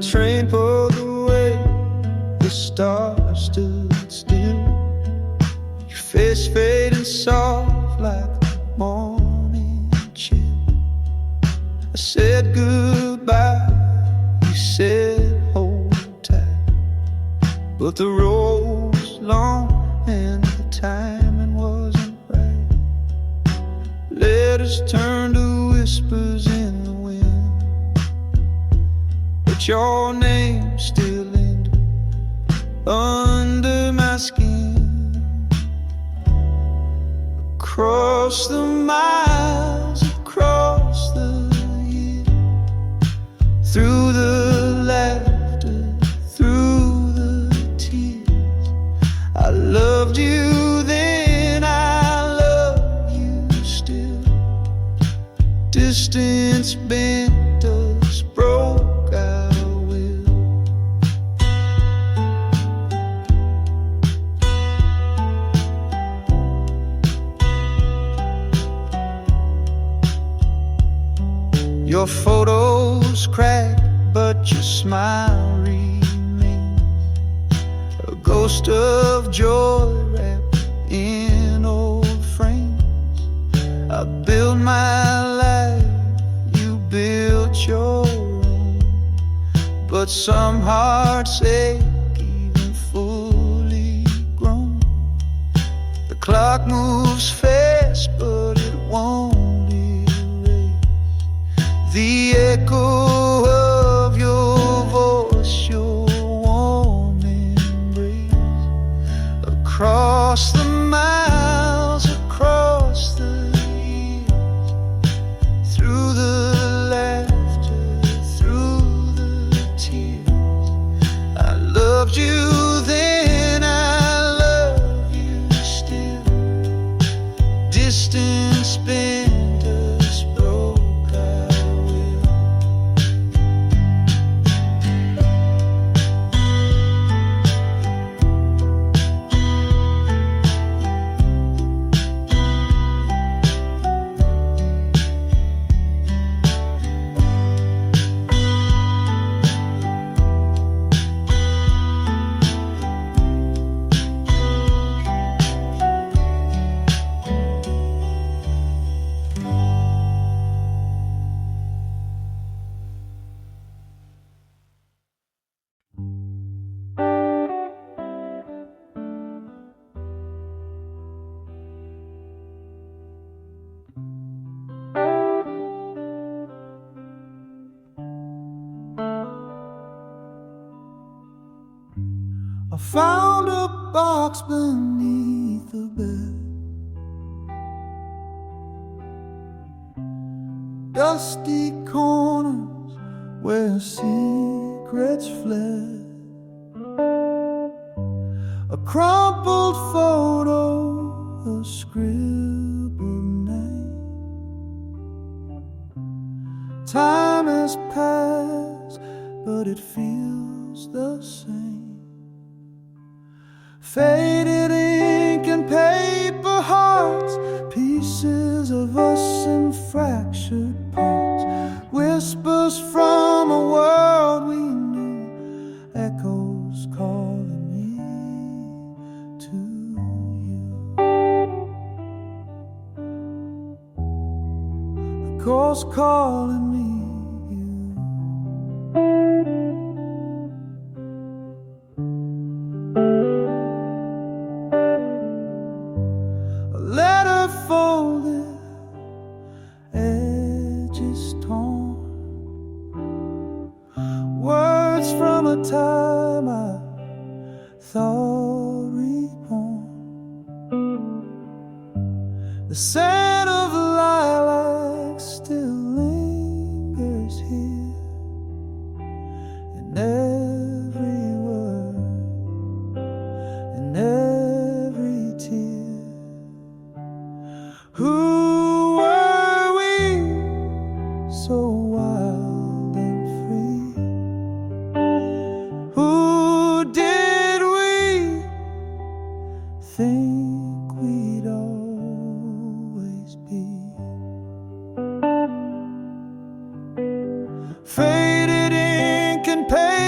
train pulled away, the stars stood still. Your face fading soft like the morning chill. I said goodbye, you said hold tight, but the road was long and the timing wasn't right. Letters turned to whispers in the wind, but your name still lingered under my skin. Across the miles, across the years, through the laughter, through the tears, I loved you then, I love you still. Distance bent us, broke our will. Your photos cracked, but your smile remains, a ghost of joy wrapped in old frames. I built my life, you built your own, but some hearts ache even fully grown. The clock moves fast, but it won't erase the echo of your voice, your warm embrace. Across the miles, across the years, through the laughter, through the tears, I loved you then, I love you still. Distance bent us, broke our will. I found a box beneath the bed, dusty corners where secrets fled, a crumpled photo, a scribbled name. Time has passed, but it feels the same. Faded ink and paper hearts, pieces of us in fractured parts, whispers from a world we knew, echoes calling me to you, echoes calling me. Folded, edges torn, words from a time I thought reborn. The scent of lilac still lingers here in every word, in every tear. Who were we, so wild and free? Who did we think we'd always be? Faded ink and paper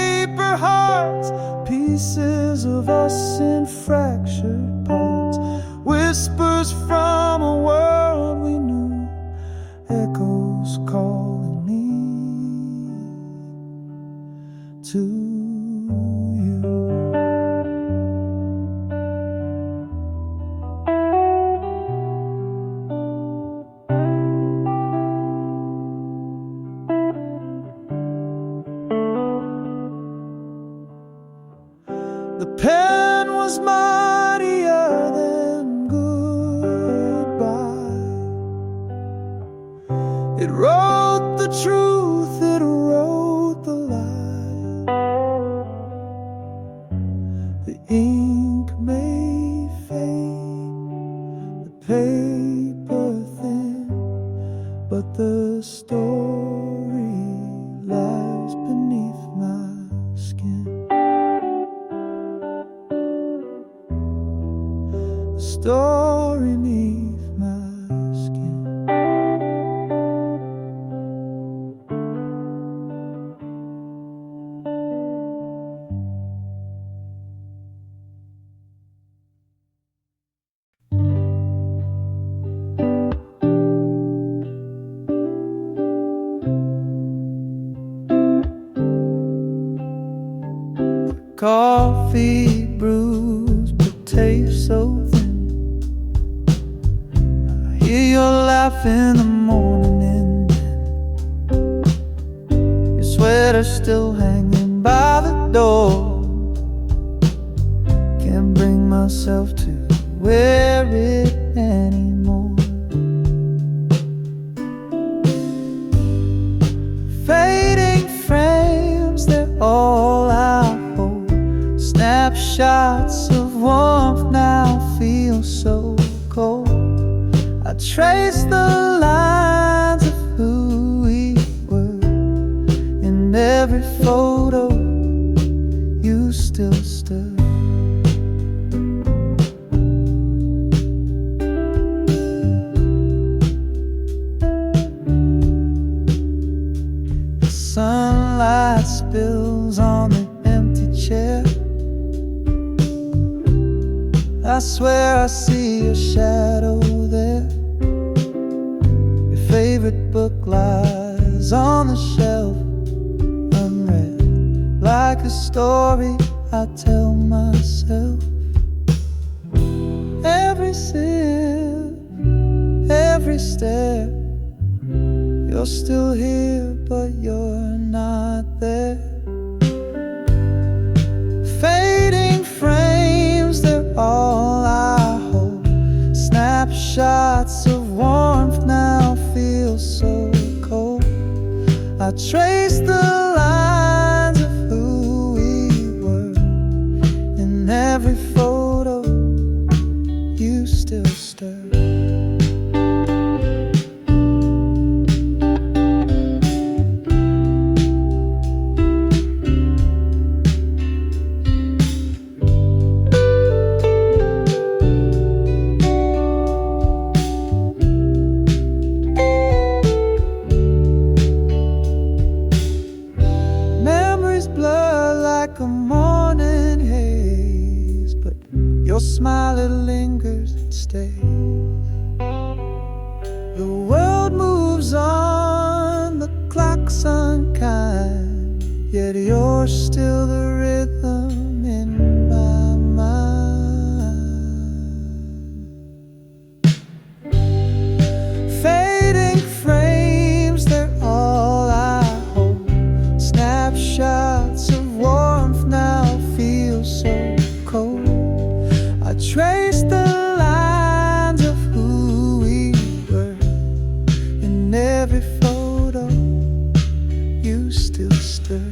whispers from a world we knew, echoes calling me to you. The pen was mightier than goodbye. It wrote the truth, it wrote the lie. The ink may fade, the paper thin, but the story lies beneath my skin. The story beneath my skin. Coffee brews but taste so thin. I hear your laugh in the morning, and your sweater still hanging by the door. Can't bring myself to wear it anymore. Fading frames, they're all I hold. Snapshots of warmth now feel so cold. I trace the lines of who we were. In every photo, you still stir. The sunlight spills on the empty chair. I swear I see your shadow there. Your favorite book lies on the shelf, unread, like a story I tell myself. Every sip, every stare, you're still here, but you're not there. Fading frames, they're all I hold. Snapshots of warmth now feel so cold. I trace the lines of who we were. In every photo, you still stir. Like a morning haze, but your smile, it lingers and stays. The world moves on, the clock's unkind, yet you're still the rhythm in my mind. Fading frames, they're all I hold. Snapshots of warmth now feels so cold. I trace the lines of who we were. In every photo, you still stir.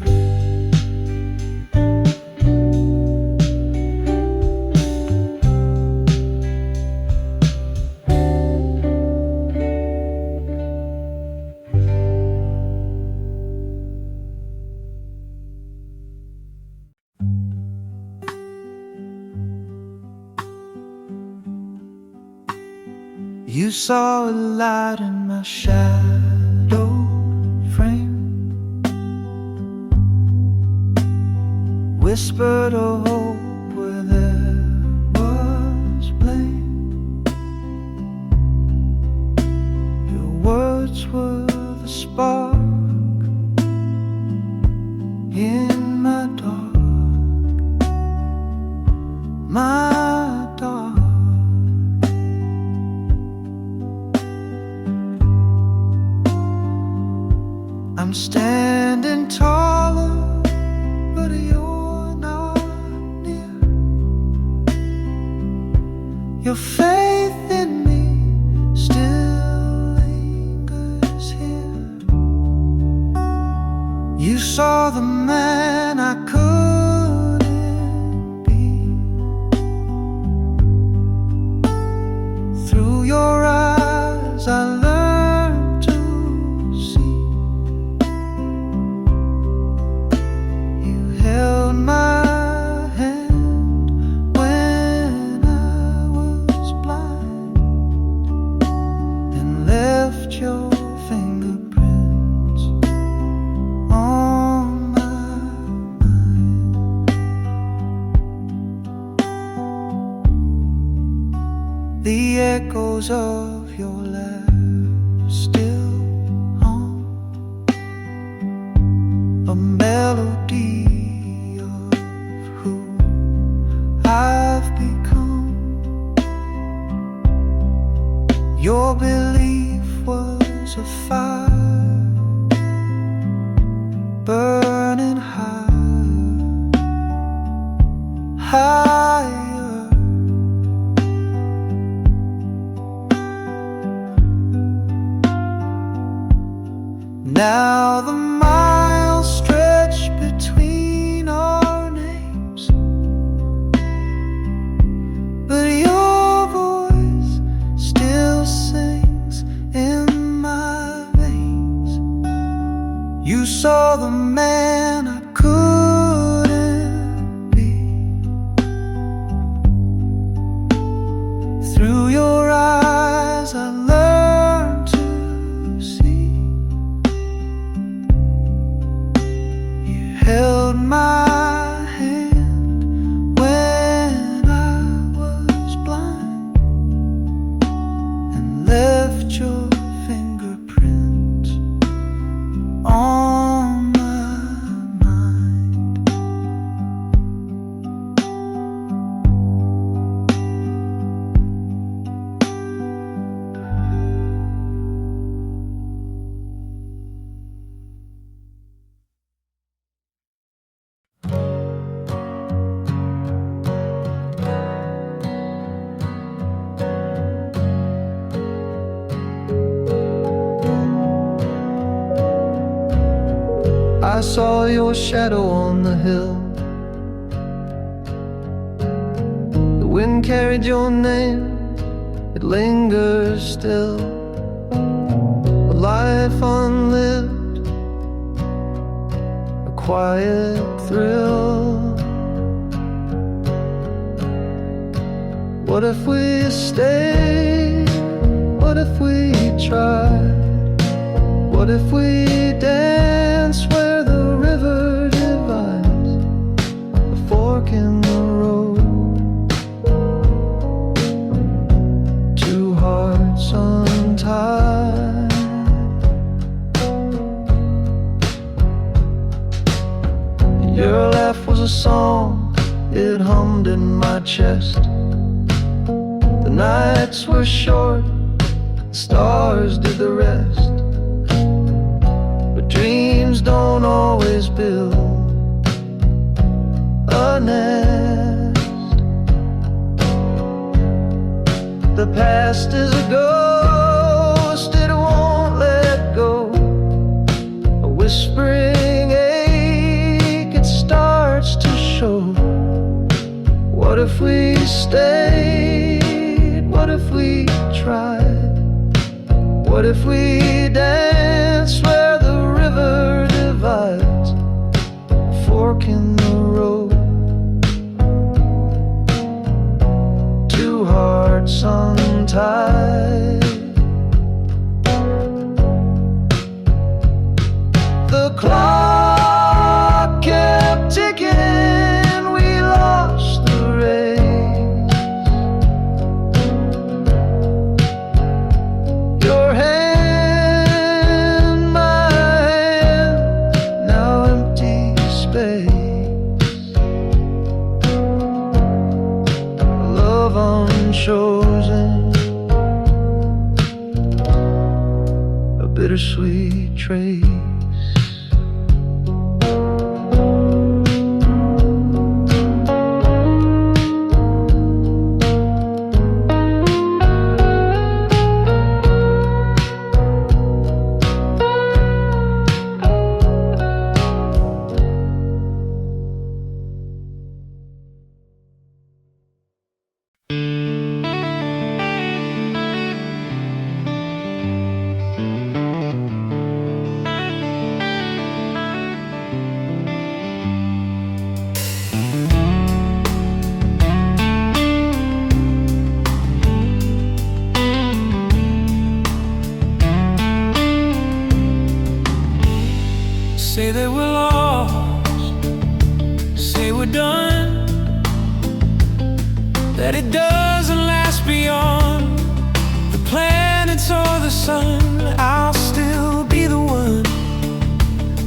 You saw a light in my shadow frame, whispered a hope where there was blame. faith in me still lingers here. You saw the man I couldn't be. Through your eyes I learned to see. You held my hand when I was blind and left your fingerprints on my mind. The echoes of your laugh still haunt a melody of who I've become. Your belief was a fire burning higher. Now the miles stretch between our names, but your voice still sings in my veins. You saw the man I couldn't be. Through your eyes I learned to see. You held my hand when I was blind and left your fingerprints on my mind. I saw your shadow on the hill. The wind carried your name, it lingers still. A life unlived, a quiet thrill. What if we stayed? What if we tried? What if we danced where the river divides, a fork in the road, two hearts untied. Your laugh was a song, it hummed in my chest. The nights were short, the stars did the rest. Dreams don't always build a nest. The past is a ghost, it won't let go. A whispering ache, it starts to show. What if we stayed? What if we tried? What if we danced where the river divides, a fork in the road, two hearts untied. The clock kept ticking, we lost the race. Your hand, my hand, now empty space. Love unchosen, a bittersweet trace. that it doesn't last beyond the planets or the sun. I'll still be the one.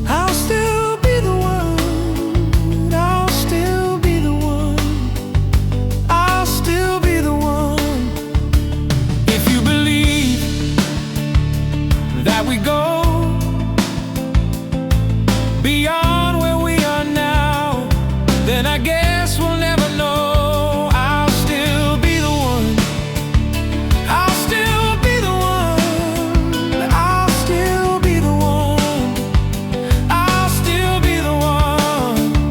I'll still be the one. I'll still be the one. I'll still be the one. If you believe that we go beyond where we are now, then I guess we'll never know. I'll still be the one. I'll still be the one. I'll still be the one. I'll still be the one.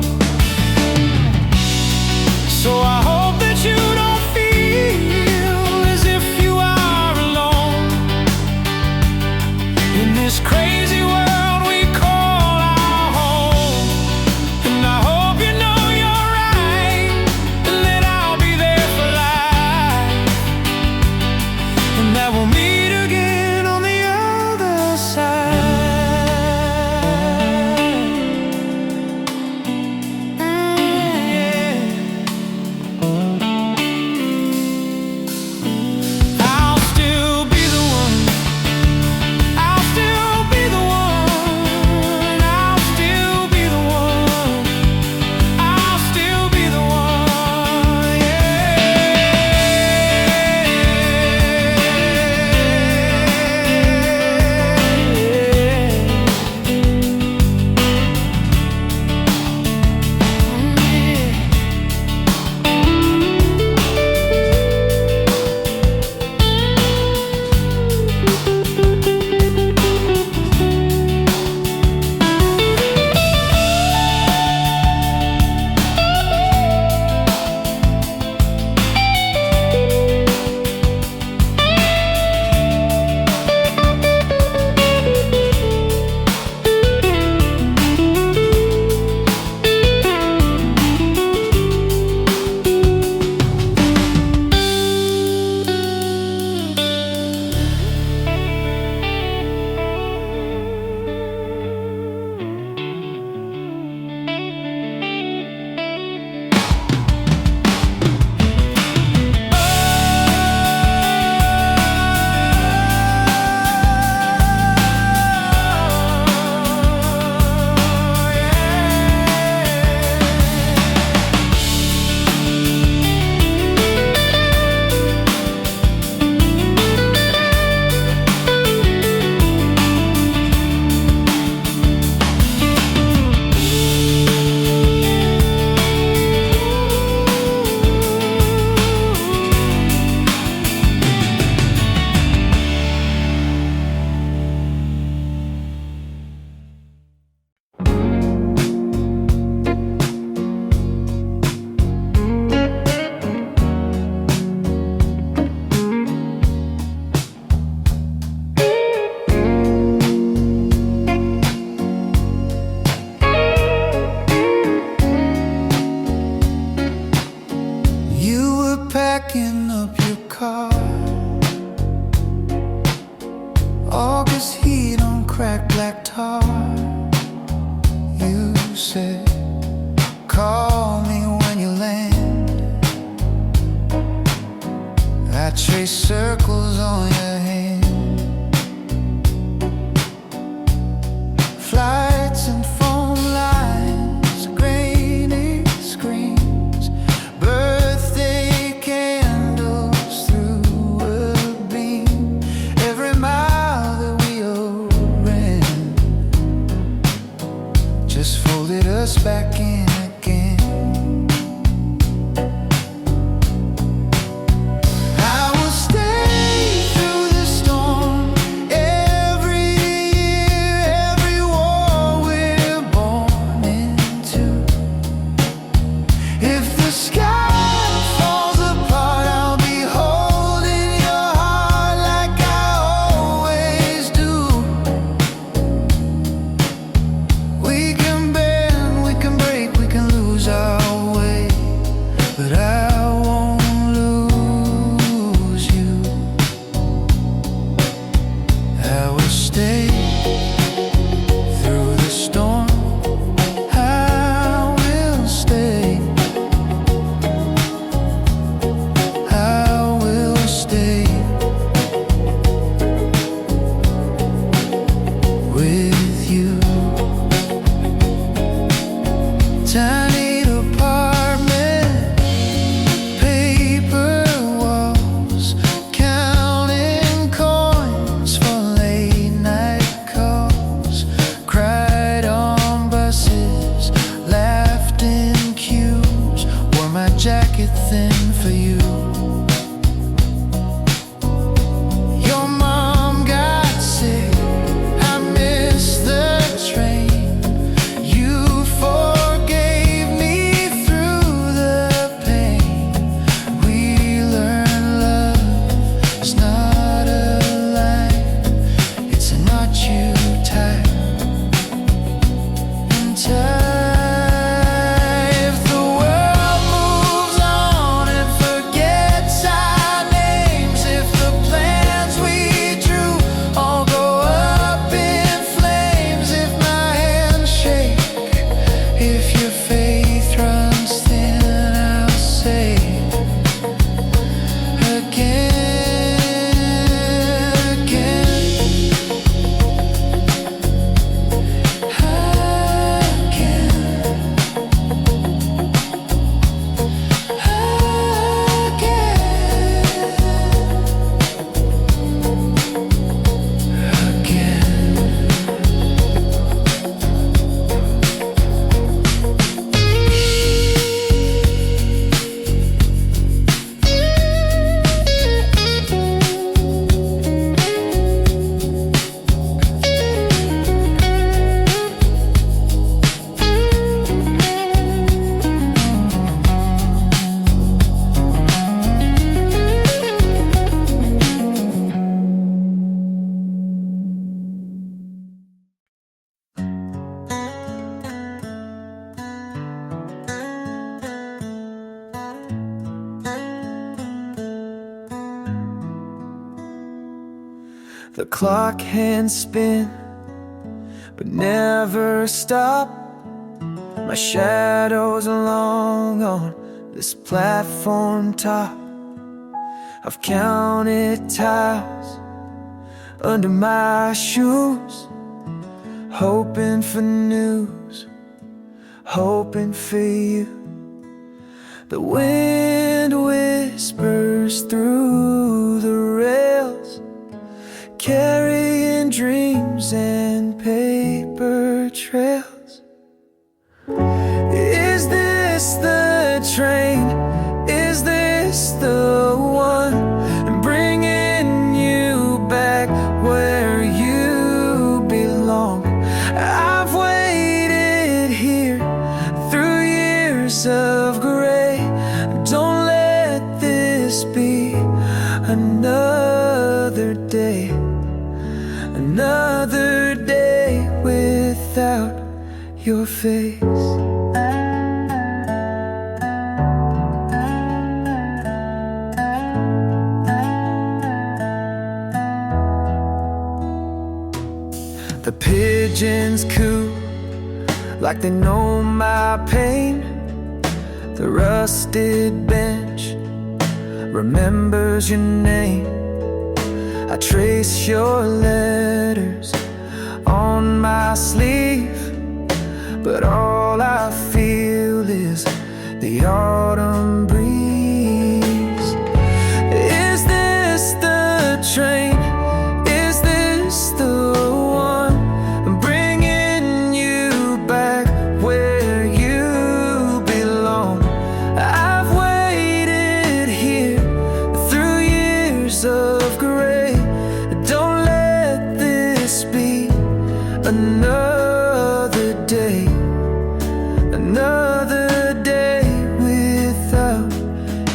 So I hope that you don't feel as if you are alone in this crazy world. Packing up your car, August heat on cracked black tar. You said, call me when you land. I trace circles on your hand. Flights and phone lines, grainy screens, birthday candles through a beam. Every mile that we ran just folded us back in again. I will stay through The clock hands spin, but never stop. My shadow's long on this platform top. I've counted tiles under my shoes, hoping for news, hoping for you. The wind whispers through the rails, carrying dreams and paper trails. Is this the train? Is this the one? Bringing you back where you belong. I've waited here through years of gray. Don't let this be another day, another day without your face. The pigeons coo like they know my pain. The rusted bench remembers your name. I trace your letters on my sleeve, but all I feel is the autumn breeze. Is this the train? Is this the one? Bringing you back where you belong. I've waited here through years of gray. Don't let this be another day, another day without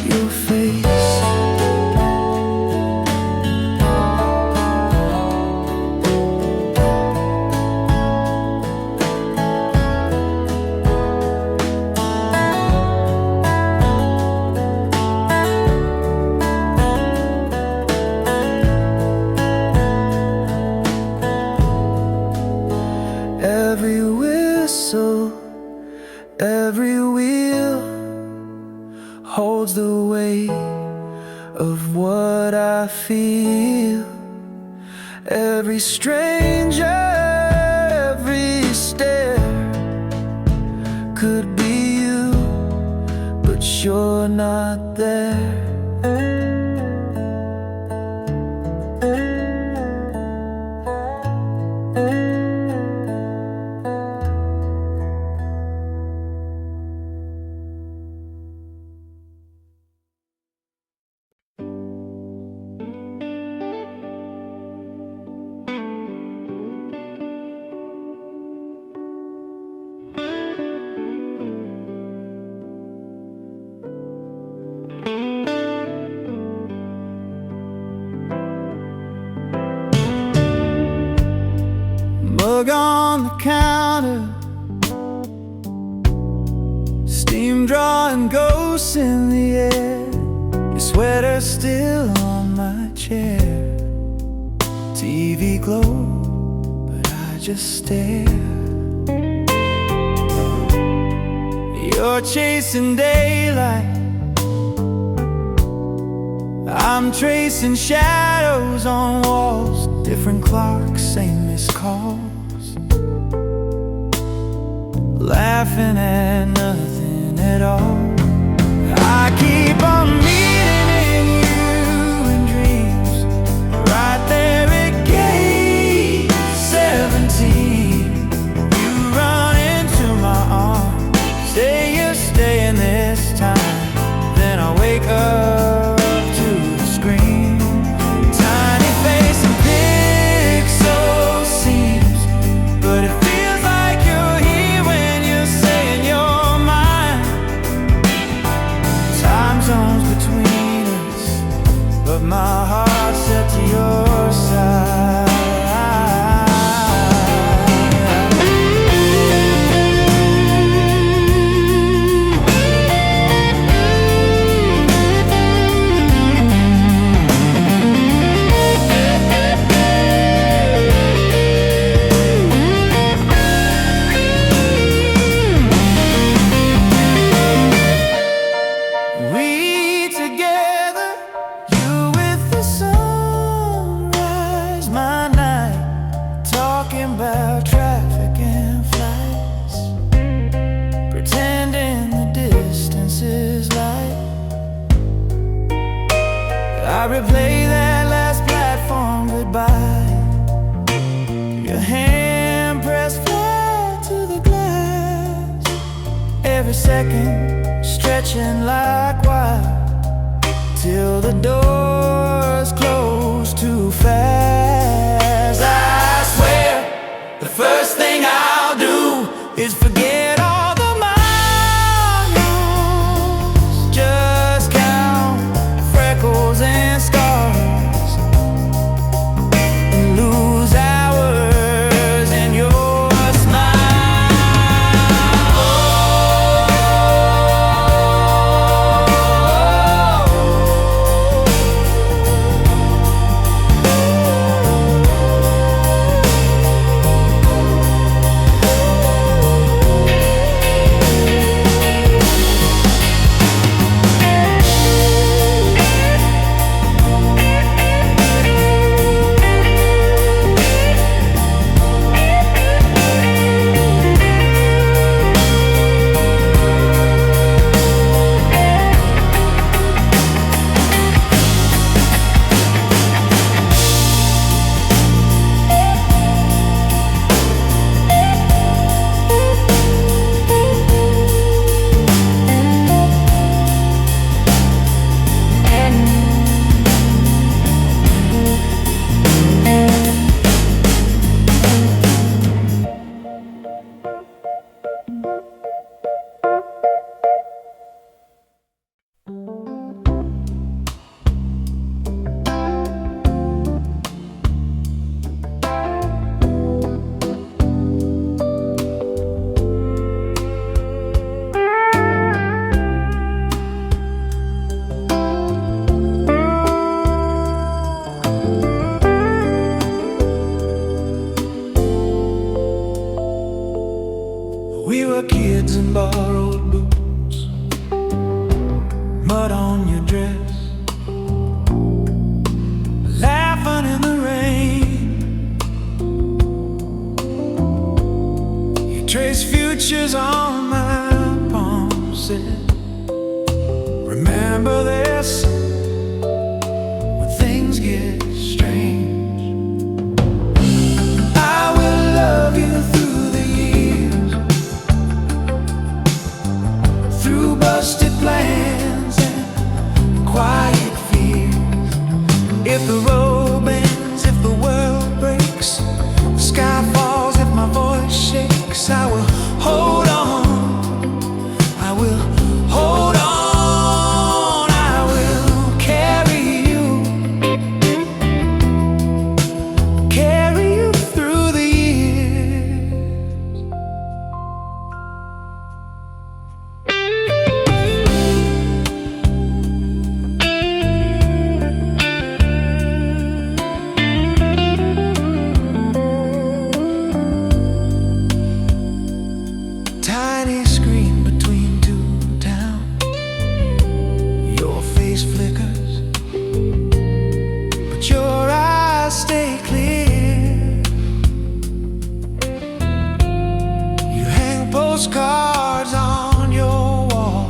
your face. Every whistle, every wheel holds the weight of what I feel. Every stranger, every stare could be you, but you're not there. Mug on the counter, steam drawing ghosts in the air. Your sweater still on my chair. TV glow, but I just stare. You're chasing daylight, I'm tracing shadows on walls. Different clocks, same missed calls. Laughing at nothing at all. I keep on meeting you in dreams, right there at gate 17. You run into my arms, say you're staying this time. Then I wake up to the scream. Tiny face and pixel seams, but it feels like you're here when you're saying you're mine. Time zones between us, but my heart's set to your side. second, stretching like wire, till the doors close too fast. I swear, the first thing I'll do is forget all the miles, just count freckles and scars, and lose hours in your smile. We were kids in borrowed boots, mud on your dress, laughing in the rain. You trace futures on my palm, said, remember this when things get strange. I will love you through the years, through busted plans and quiet fears. If the road bends, if the world breaks, the sky falls, if my voice shakes, I will hold on, I will hold on, I will carry you through the years. Tiny screen between two towns, your face flickers, but your eyes stay clear. You hang postcards on your wall,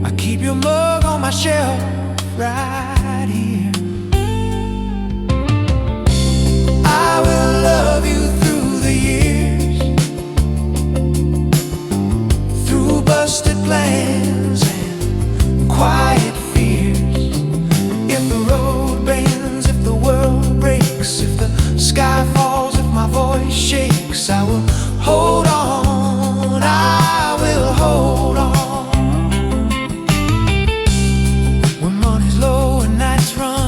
I keep your mug on my shelf right here. I will love you through the years, through busted plans and quiet fears. If the road bends, if the world breaks, if the sky falls, if my voice shakes, I will hold on, I will hold on. When money's low and nights run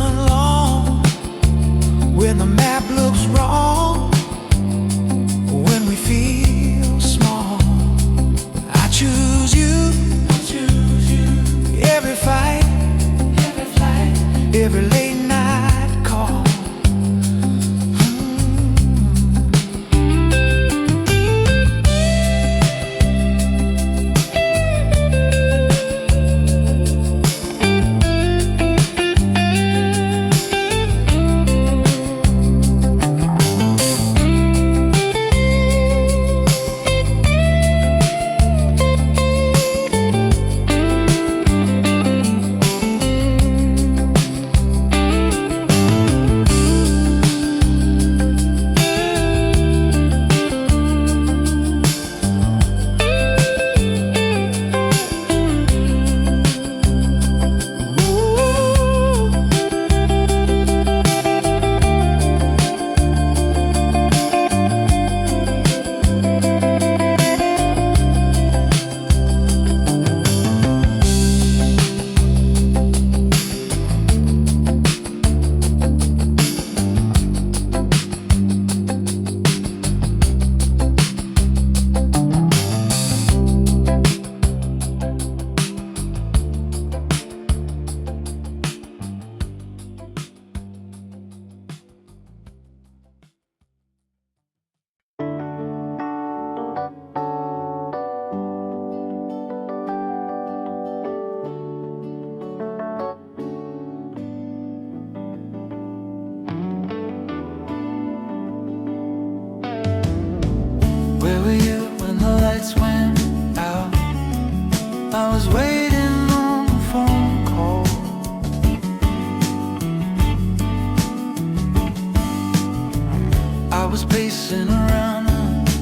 bouncing around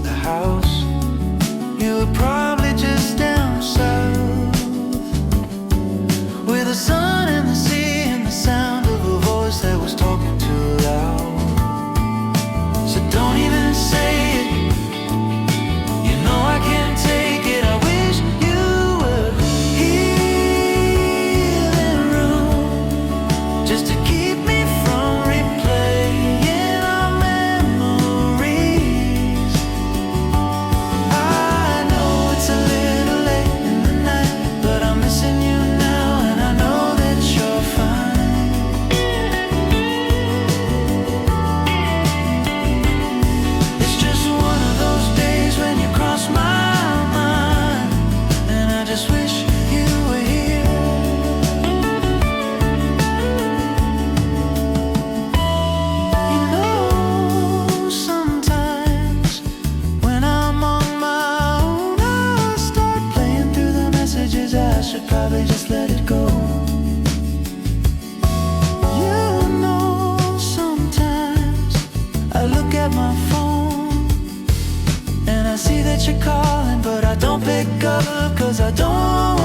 the house. You were probably just down south, with the sun and the sea and the sound of a voice that was talking too loud. So don't even say it, you know I can't take it. I wish you were here in the room, just to keep me from replaying our memories. I know it's a little late in the night, but I'm missing you now, and I know that you're fine. It's just one of those days when you cross my mind, and I just wish you were here. You know, sometimes when I'm on my own, I start playing through the messages. I should probably just let it go. You know, sometimes I look at my phone and I see that you're calling, but I don't pick up 'cause I don't